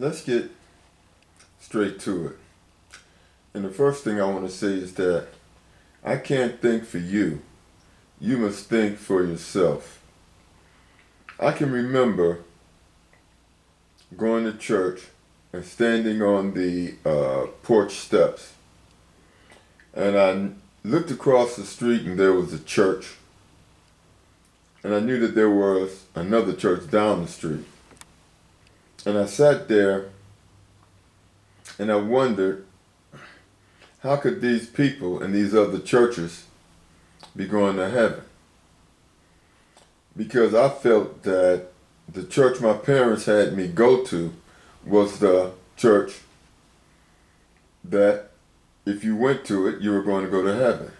Let's get straight to it. And the first thing I want to say is that I can't think for you. You must think for yourself. I can remember going to church and standing on the porch steps. And I looked across the street and there was a church. And I knew that there was another church down the street. And I sat there and I wondered, how could these people in these other churches be going to heaven? Because I felt that the church my parents had me go to was the church that if you went to it, you were going to go to heaven.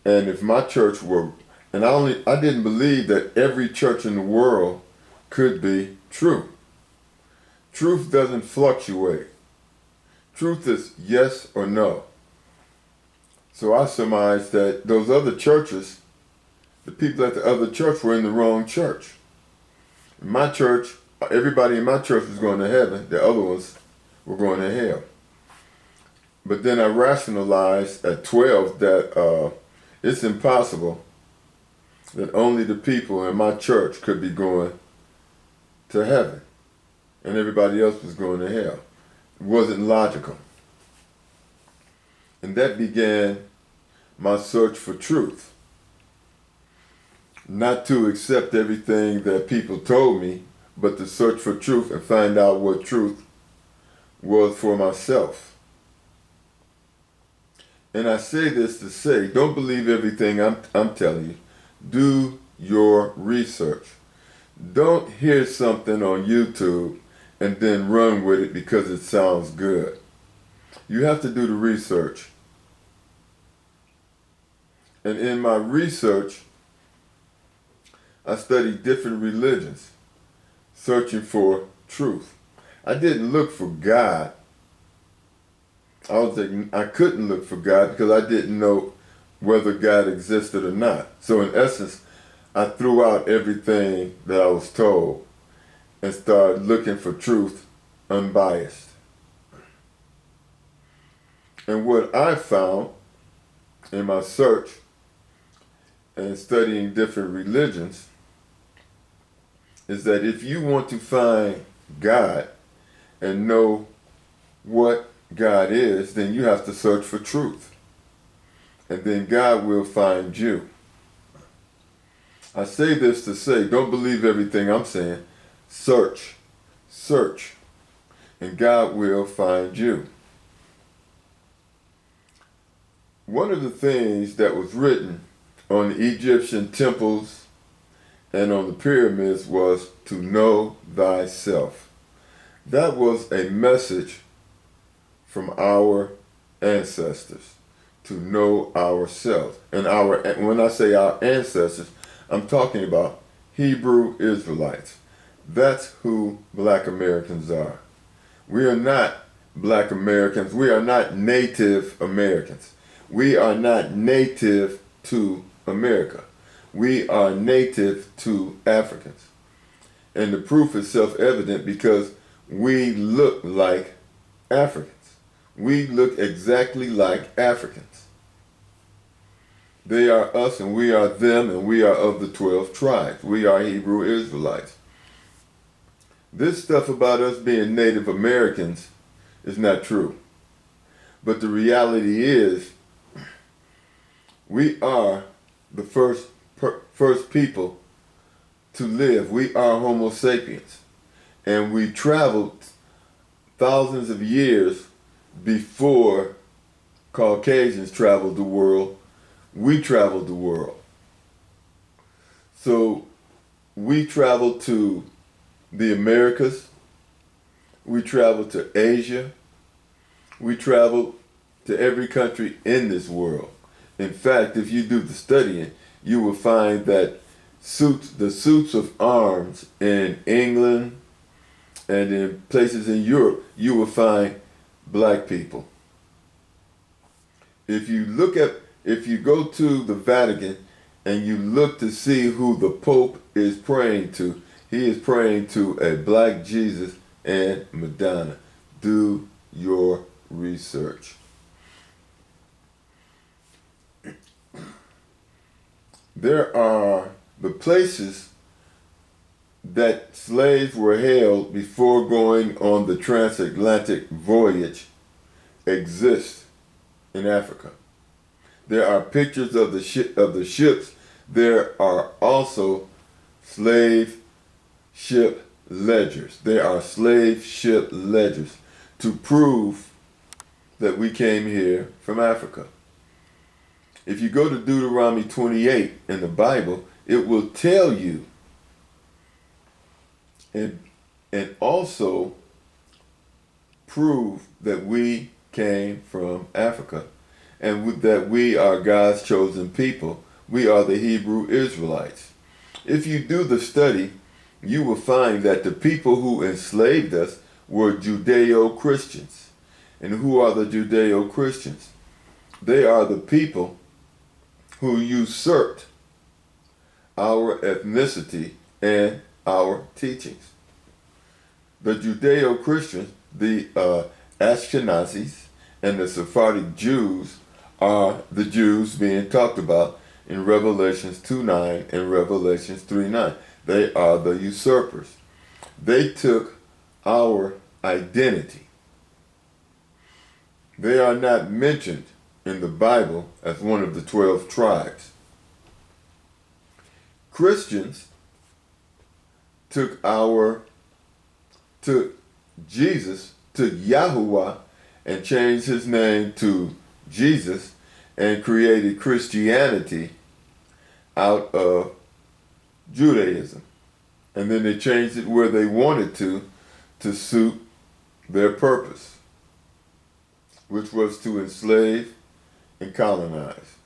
And if my church were, and I didn't believe that every church in the world could be true. Truth doesn't fluctuate. Truth is yes or no. So I surmised that those other churches, the people at the other church were in the wrong church. In my church, everybody in my church was going to heaven. The other ones were going to hell. But then I rationalized at 12 that it's impossible that only the people in my church could be going to heaven and everybody else was going to hell. It wasn't logical. And that began my search for truth. Not to accept everything that people told me, but to search for truth and find out what truth was for myself. And I say this to say, don't believe everything I'm telling you. Do your research. Don't hear something on YouTube and then run with it because it sounds good. You have to do the research. And in my research, I studied different religions, searching for truth. I didn't look for God. I couldn't look for God because I didn't know whether God existed or not. So in essence, I threw out everything that I was told and started looking for truth unbiased. And what I found in my search and studying different religions is that if you want to find God and know what God is, then you have to search for truth. And then God will find you. I say this to say, don't believe everything I'm saying. Search, and God will find you. One of the things that was written on the Egyptian temples and on the pyramids was to know thyself. That was a message from our ancestors, to know ourselves. And when I say our ancestors, I'm talking about Hebrew Israelites. That's who Black Americans are. We are not Black Americans. We are not Native Americans. We are not native to America. We are native to Africans. And the proof is self-evident because we look like Africans. We look exactly like Africans. They are us and we are them, and we are of the 12 tribes. We are Hebrew Israelites. This stuff about us being Native Americans is not true. But the reality is, we are the first people to live. We are Homo sapiens. And we traveled thousands of years before Caucasians traveled the world. We traveled the world. So we traveled to the Americas. We traveled to Asia. We traveled to every country in this world. In fact, if you do the studying, you will find that the suits of arms in England and in places in Europe, you will find Black people. If you go to the Vatican and you look to see who the Pope is praying to, he is praying to a Black Jesus and Madonna. Do your research. There are the places that slaves were held before going on the transatlantic voyage exist in Africa. There are pictures of the ships. There are also slave ship ledgers. There are slave ship ledgers to prove that we came here from Africa. If you go to Deuteronomy 28 in the Bible, it will tell you and also prove that we came from Africa and that we are God's chosen people. We are the Hebrew Israelites. If you do the study, you will find that the people who enslaved us were Judeo-Christians. And who are the Judeo-Christians? They are the people who usurped our ethnicity and our teachings. The Judeo-Christians, the Ashkenazis, and the Sephardic Jews are the Jews being talked about in Revelations 2:9 and Revelations 3:9. They are the usurpers. They took our identity. They are not mentioned in the Bible as one of the 12 tribes. Christians took Jesus, took Yahuwah, and changed his name to Jesus and created Christianity out of Judaism. And then they changed it where they wanted to suit their purpose, which was to enslave and colonize.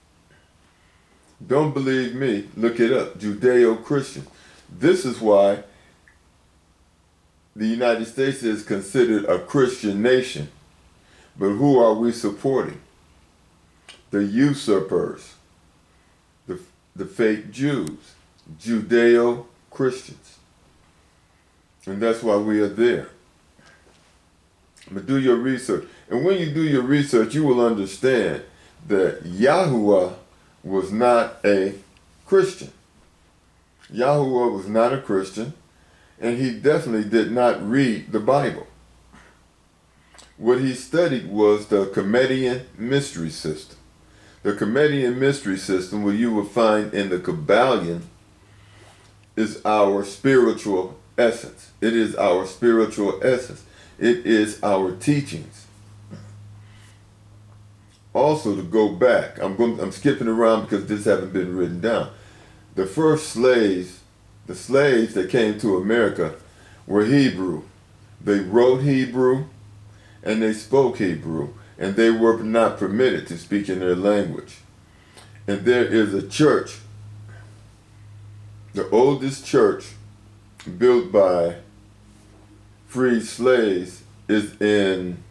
Don't believe me? Look it up. Judeo-Christian. This is why the United States is considered a Christian nation. But who are we supporting? The usurpers, the fake Jews, Judeo-Christians. And that's why we are there. But do your research. And when you do your research, you will understand that Yahuwah was not a Christian. Yahuwah was not a Christian, and he definitely did not read the Bible. What he studied was the Kemetian mystery system. The Kemetian mystery system, what you will find in the Kabbalion, is our spiritual essence. It is our spiritual essence. It is our teachings. Also, to go back, I'm skipping around because this haven't been written down. The first slaves, the slaves that came to America were Hebrew. They wrote Hebrew and they spoke Hebrew, and they were not permitted to speak in their language. And there is a church, the oldest church built by freed slaves is in,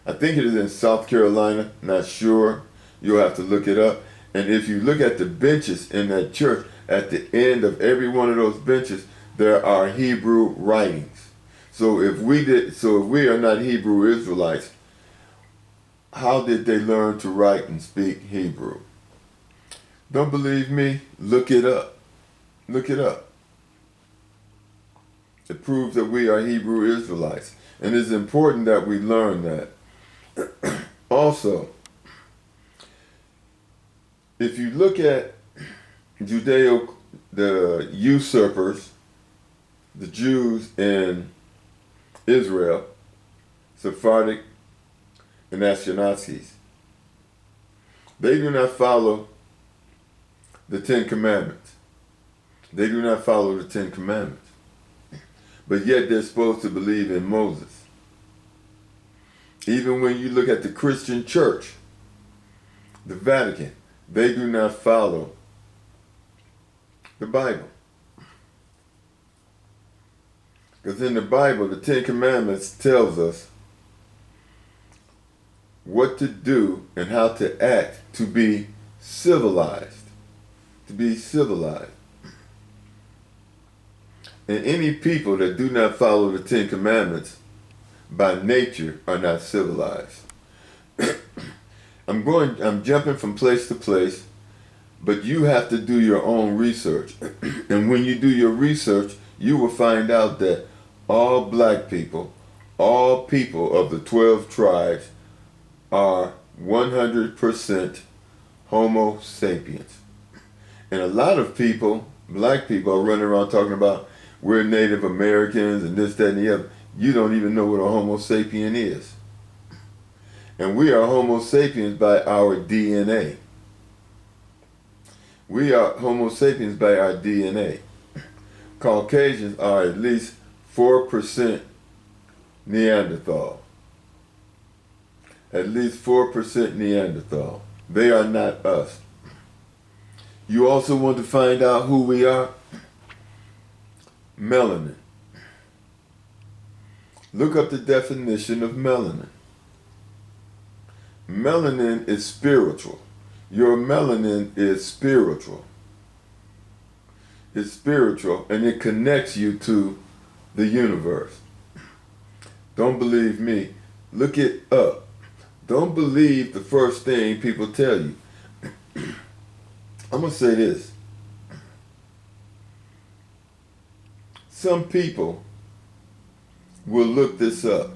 I think it is in South Carolina, not sure. You'll have to look it up. And if you look at the benches in that church, at the end of every one of those benches, there are Hebrew writings. So if we are not Hebrew Israelites, how did they learn to write and speak Hebrew? Don't believe me? Look it up. Look it up. It proves that we are Hebrew Israelites. And it's important that we learn that. Also, if you look at the usurpers, the Jews in Israel, Sephardic and Ashkenazis, they do not follow the Ten Commandments. They do not follow the Ten Commandments. But yet they're supposed to believe in Moses. Even when you look at the Christian church, the Vatican, they do not follow the Bible. Because in the Bible, the Ten Commandments tells us what to do and how to act to be civilized. To be civilized. And any people that do not follow the Ten Commandments by nature are not civilized. I'm jumping from place to place, but you have to do your own research. And when you do your research, you will find out that all black people, all people of the 12 tribes are 100% Homo sapiens. And a lot of people, black people, are running around talking about we're Native Americans and this, that, and the other. You don't even know what a Homo sapien is. And we are Homo sapiens by our DNA. We are Homo sapiens by our DNA. Caucasians are at least 4% Neanderthal. At least 4% Neanderthal. They are not us. You also want to find out who we are? Melanin. Look up the definition of melanin. Melanin is spiritual. Your melanin is spiritual. It's spiritual, and it connects you to the universe. Don't believe me. Look it up. Don't believe the first thing people tell you. I'm going to say this. Some people will look this up.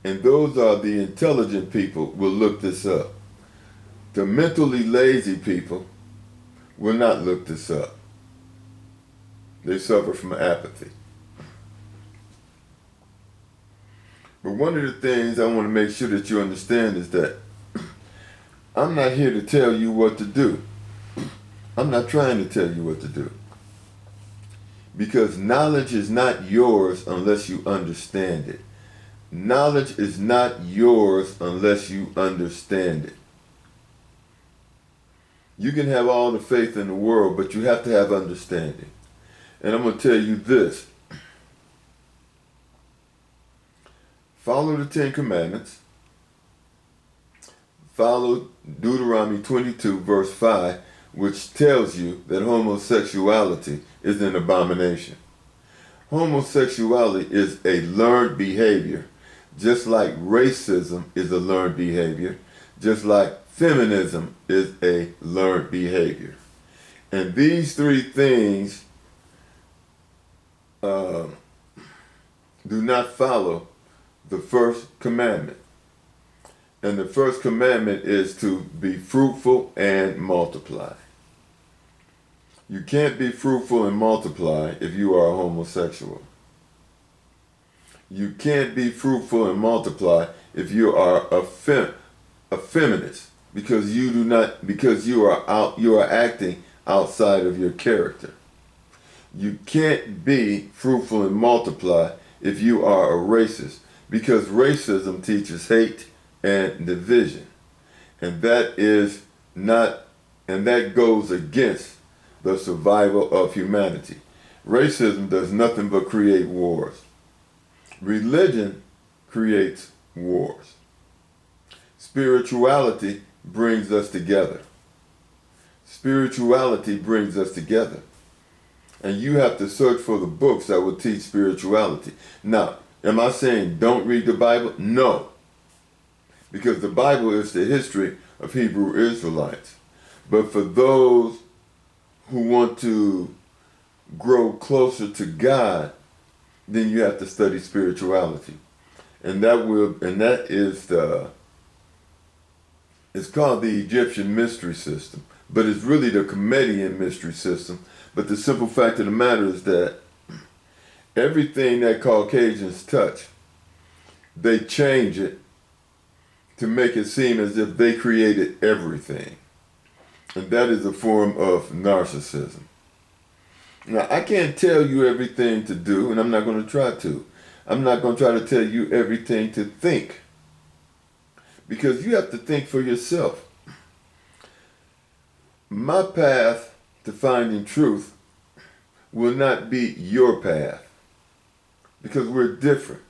And those are the intelligent people will look this up. The mentally lazy people will not look this up. They suffer from apathy. But one of the things I want to make sure that you understand is that I'm not here to tell you what to do. I'm not trying to tell you what to do. Because knowledge is not yours unless you understand it. Knowledge is not yours unless you understand it. You can have all the faith in the world, but you have to have understanding. And I'm going to tell you this. Follow the 10 Commandments. Follow Deuteronomy 22, verse 5, which tells you that homosexuality is an abomination. Homosexuality is a learned behavior, just like racism is a learned behavior, just like feminism is a learned behavior. And these three things do not follow the first commandment. And the first commandment is to be fruitful and multiply. You can't be fruitful and multiply if you are a homosexual. You can't be fruitful and multiply if you are a feminist, because you are acting outside of your character. You can't be fruitful and multiply if you are a racist, because racism teaches hate and division. And that goes against the survival of humanity. Racism does nothing but create wars. Religion creates wars. Spirituality brings us together. Spirituality brings us together. And you have to search for the books that will teach spirituality. Now, am I saying don't read the Bible? No. Because the Bible is the history of Hebrew Israelites. But for those who want to grow closer to God, then you have to study spirituality. And it's called the Egyptian mystery system, but it's really the Kemetian mystery system. But the simple fact of the matter is that everything that Caucasians touch, they change it to make it seem as if they created everything. And that is a form of narcissism. Now, I can't tell you everything to do, and I'm not going to try to. I'm not going to try to tell you everything to think, because you have to think for yourself. My path to finding truth will not be your path, because we're different.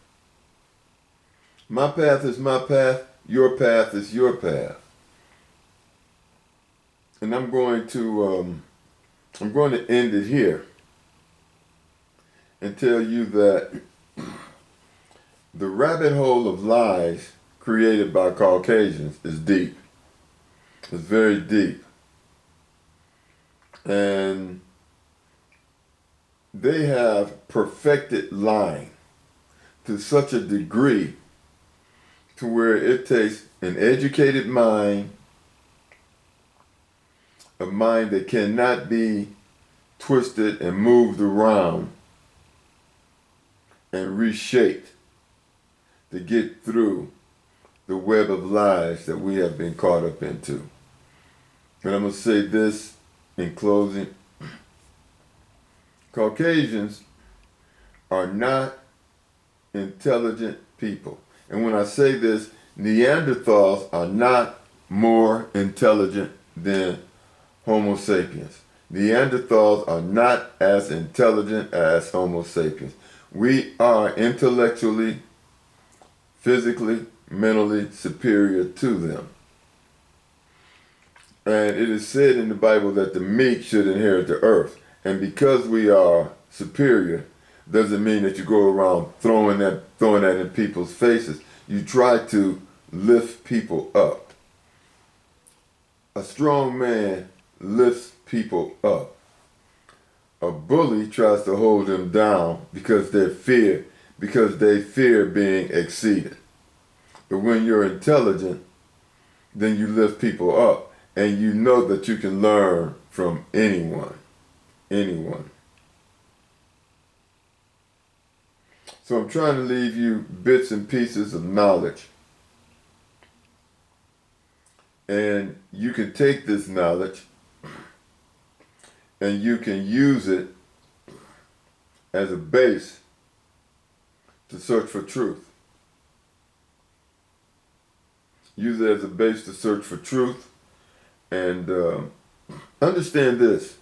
My path is my path, your path is your path. And I'm going to end it here and tell you that The rabbit hole of lies created by Caucasians is deep. It's very deep. And they have perfected lying to such a degree to where it takes an educated mind, a mind that cannot be twisted and moved around and reshaped to get through the web of lies that we have been caught up into. And I'm going to say this in closing. Caucasians are not intelligent people. And when I say this, Neanderthals are not more intelligent than Homo sapiens. Neanderthals are not as intelligent as Homo sapiens. We are intellectually, physically, mentally superior to them. And it is said in the Bible that the meek should inherit the earth. And because we are superior, doesn't mean that you go around throwing that in people's faces. You try to lift people up. A strong man lifts people up. A bully tries to hold them down because they fear being exceeded. But when you're intelligent, then you lift people up, and you know that you can learn from anyone. So I'm trying to leave you bits and pieces of knowledge. And you can take this knowledge and you can use it as a base to search for truth. Use it as a base to search for truth. And understand this.